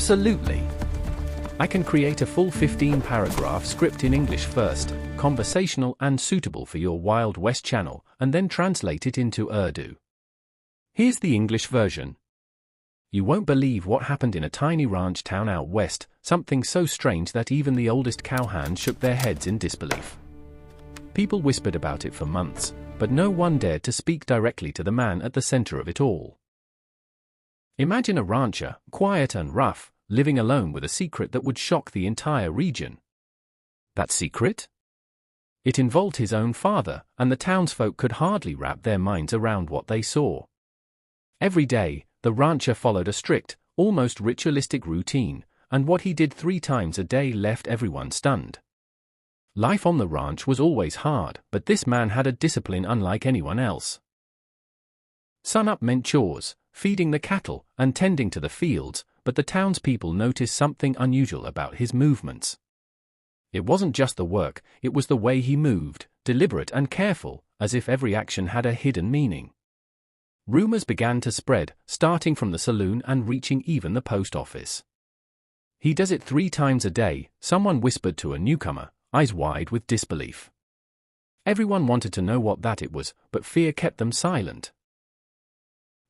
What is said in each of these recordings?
Absolutely. I can create a full 15-paragraph script in English first, conversational and suitable for your Wild West channel, and then translate it into Urdu. Here's the English version. You won't believe what happened in a tiny ranch town out west, something so strange that even the oldest cowhands shook their heads in disbelief. People whispered about it for months, but no one dared to speak directly to the man at the center of it all. Imagine a rancher, quiet and rough, living alone with a secret that would shock the entire region. That secret? It involved his own father, and the townsfolk could hardly wrap their minds around what they saw. Every day, the rancher followed a strict, almost ritualistic routine, and what he did 3 times a day left everyone stunned. Life on the ranch was always hard, but this man had a discipline unlike anyone else. Sunup meant chores, feeding the cattle, and tending to the fields, but the townspeople noticed something unusual about his movements. It wasn't just the work, it was the way he moved, deliberate and careful, as if every action had a hidden meaning. Rumors began to spread, starting from the saloon and reaching even the post office. He does it 3 times a day, someone whispered to a newcomer, eyes wide with disbelief. Everyone wanted to know what that it was, but fear kept them silent.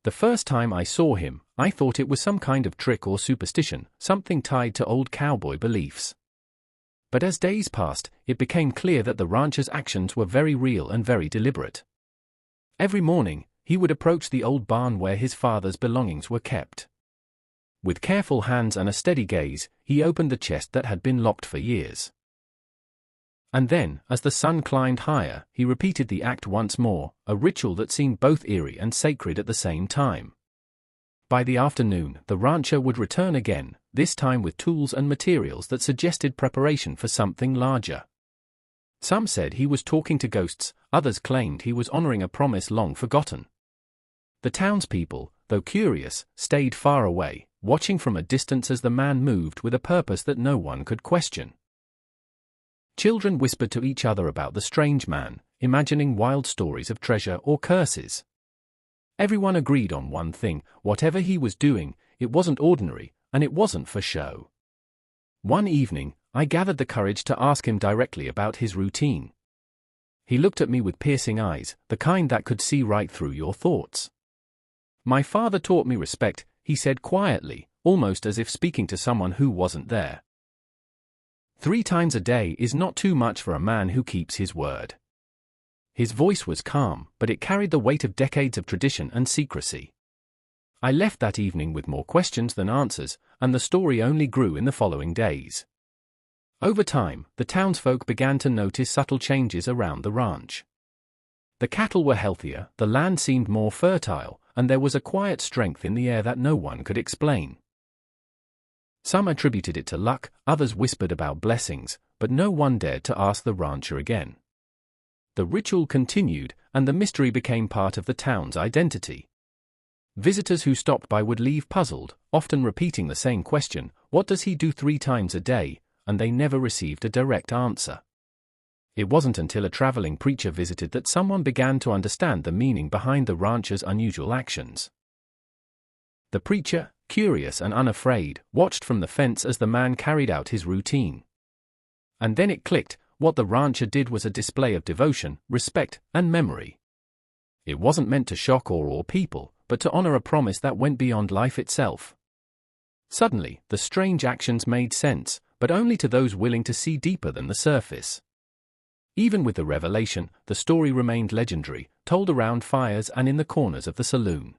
The first time I saw him, I thought it was some kind of trick or superstition, something tied to old cowboy beliefs. But as days passed, it became clear that the rancher's actions were very real and very deliberate. Every morning, he would approach the old barn where his father's belongings were kept. With careful hands and a steady gaze, he opened the chest that had been locked for years. And then, as the sun climbed higher, he repeated the act once more, a ritual that seemed both eerie and sacred at the same time. By the afternoon, the rancher would return again, this time with tools and materials that suggested preparation for something larger. Some said he was talking to ghosts, others claimed he was honoring a promise long forgotten. The townspeople, though curious, stayed far away, watching from a distance as the man moved with a purpose that no one could question. Children whispered to each other about the strange man, imagining wild stories of treasure or curses. Everyone agreed on one thing: whatever he was doing, it wasn't ordinary, and it wasn't for show. One evening, I gathered the courage to ask him directly about his routine. He looked at me with piercing eyes, the kind that could see right through your thoughts. "My father taught me respect," he said quietly, almost as if speaking to someone who wasn't there. 3 times a day is not too much for a man who keeps his word. His voice was calm, but it carried the weight of decades of tradition and secrecy. I left that evening with more questions than answers, and the story only grew in the following days. Over time, the townsfolk began to notice subtle changes around the ranch. The cattle were healthier, the land seemed more fertile, and there was a quiet strength in the air that no one could explain. Some attributed it to luck, others whispered about blessings, but no one dared to ask the rancher again. The ritual continued, and the mystery became part of the town's identity. Visitors who stopped by would leave puzzled, often repeating the same question: what does he do 3 times a day? And they never received a direct answer. It wasn't until a traveling preacher visited that someone began to understand the meaning behind the rancher's unusual actions. The preacher, curious and unafraid, watched from the fence as the man carried out his routine. And then it clicked: what the rancher did was a display of devotion, respect, and memory. It wasn't meant to shock or awe people, but to honor a promise that went beyond life itself. Suddenly, the strange actions made sense, but only to those willing to see deeper than the surface. Even with the revelation, the story remained legendary, told around fires and in the corners of the saloon.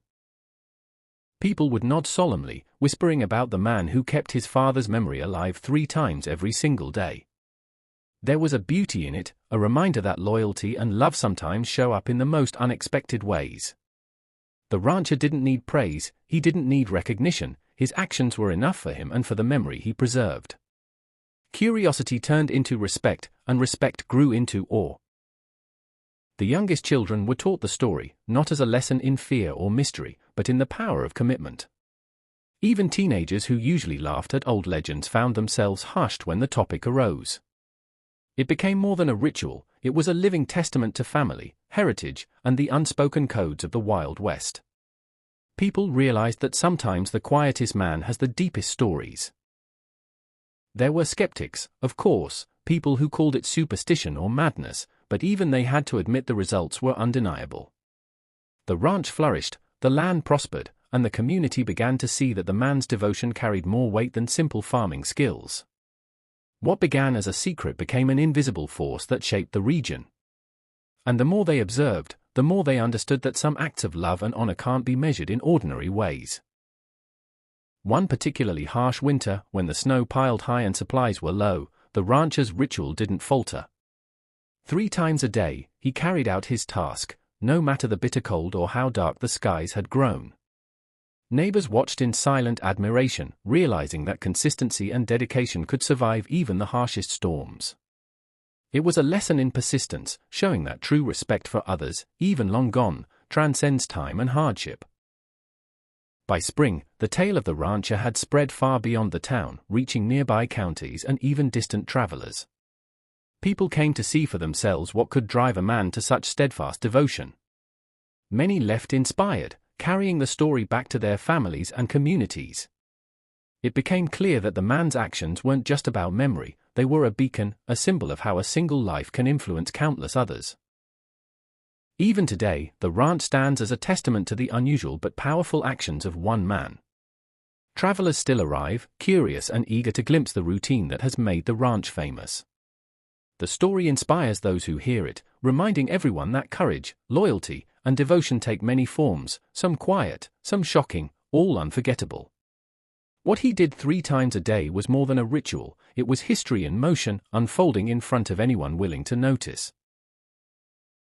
People would nod solemnly, whispering about the man who kept his father's memory alive 3 times every single day. There was a beauty in it, a reminder that loyalty and love sometimes show up in the most unexpected ways. The rancher didn't need praise, he didn't need recognition, his actions were enough for him and for the memory he preserved. Curiosity turned into respect, and respect grew into awe. The youngest children were taught the story, not as a lesson in fear or mystery, but in the power of commitment. Even teenagers who usually laughed at old legends found themselves hushed when the topic arose. It became more than a ritual, it was a living testament to family, heritage, and the unspoken codes of the Wild West. People realized that sometimes the quietest man has the deepest stories. There were skeptics, of course, people who called it superstition or madness, but even they had to admit the results were undeniable. The ranch flourished, the land prospered, and the community began to see that the man's devotion carried more weight than simple farming skills. What began as a secret became an invisible force that shaped the region. And the more they observed, the more they understood that some acts of love and honor can't be measured in ordinary ways. One particularly harsh winter, when the snow piled high and supplies were low, the rancher's ritual didn't falter. 3 times a day, he carried out his task, no matter the bitter cold or how dark the skies had grown. Neighbors watched in silent admiration, realizing that consistency and dedication could survive even the harshest storms. It was a lesson in persistence, showing that true respect for others, even long gone, transcends time and hardship. By spring, the tale of the rancher had spread far beyond the town, reaching nearby counties and even distant travelers. People came to see for themselves what could drive a man to such steadfast devotion. Many left inspired, carrying the story back to their families and communities. It became clear that the man's actions weren't just about memory, they were a beacon, a symbol of how a single life can influence countless others. Even today, the ranch stands as a testament to the unusual but powerful actions of one man. Travelers still arrive, curious and eager to glimpse the routine that has made the ranch famous. The story inspires those who hear it, reminding everyone that courage, loyalty, and devotion take many forms, some quiet, some shocking, all unforgettable. What he did 3 times a day was more than a ritual, it was history in motion, unfolding in front of anyone willing to notice.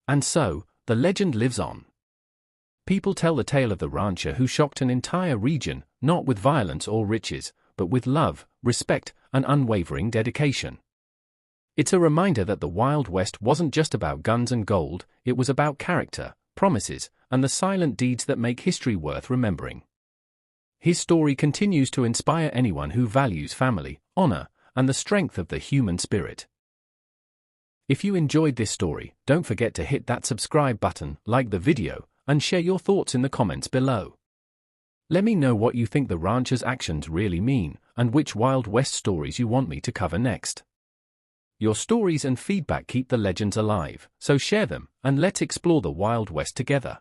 And so, the legend lives on. People tell the tale of the rancher who shocked an entire region, not with violence or riches, but with love, respect, and unwavering dedication. It's a reminder that the Wild West wasn't just about guns and gold, it was about character, promises, and the silent deeds that make history worth remembering. His story continues to inspire anyone who values family, honor, and the strength of the human spirit. If you enjoyed this story, don't forget to hit that subscribe button, like the video, and share your thoughts in the comments below. Let me know what you think the rancher's actions really mean, and which Wild West stories you want me to cover next. Your stories and feedback keep the legends alive, so share them, and let's explore the Wild West together.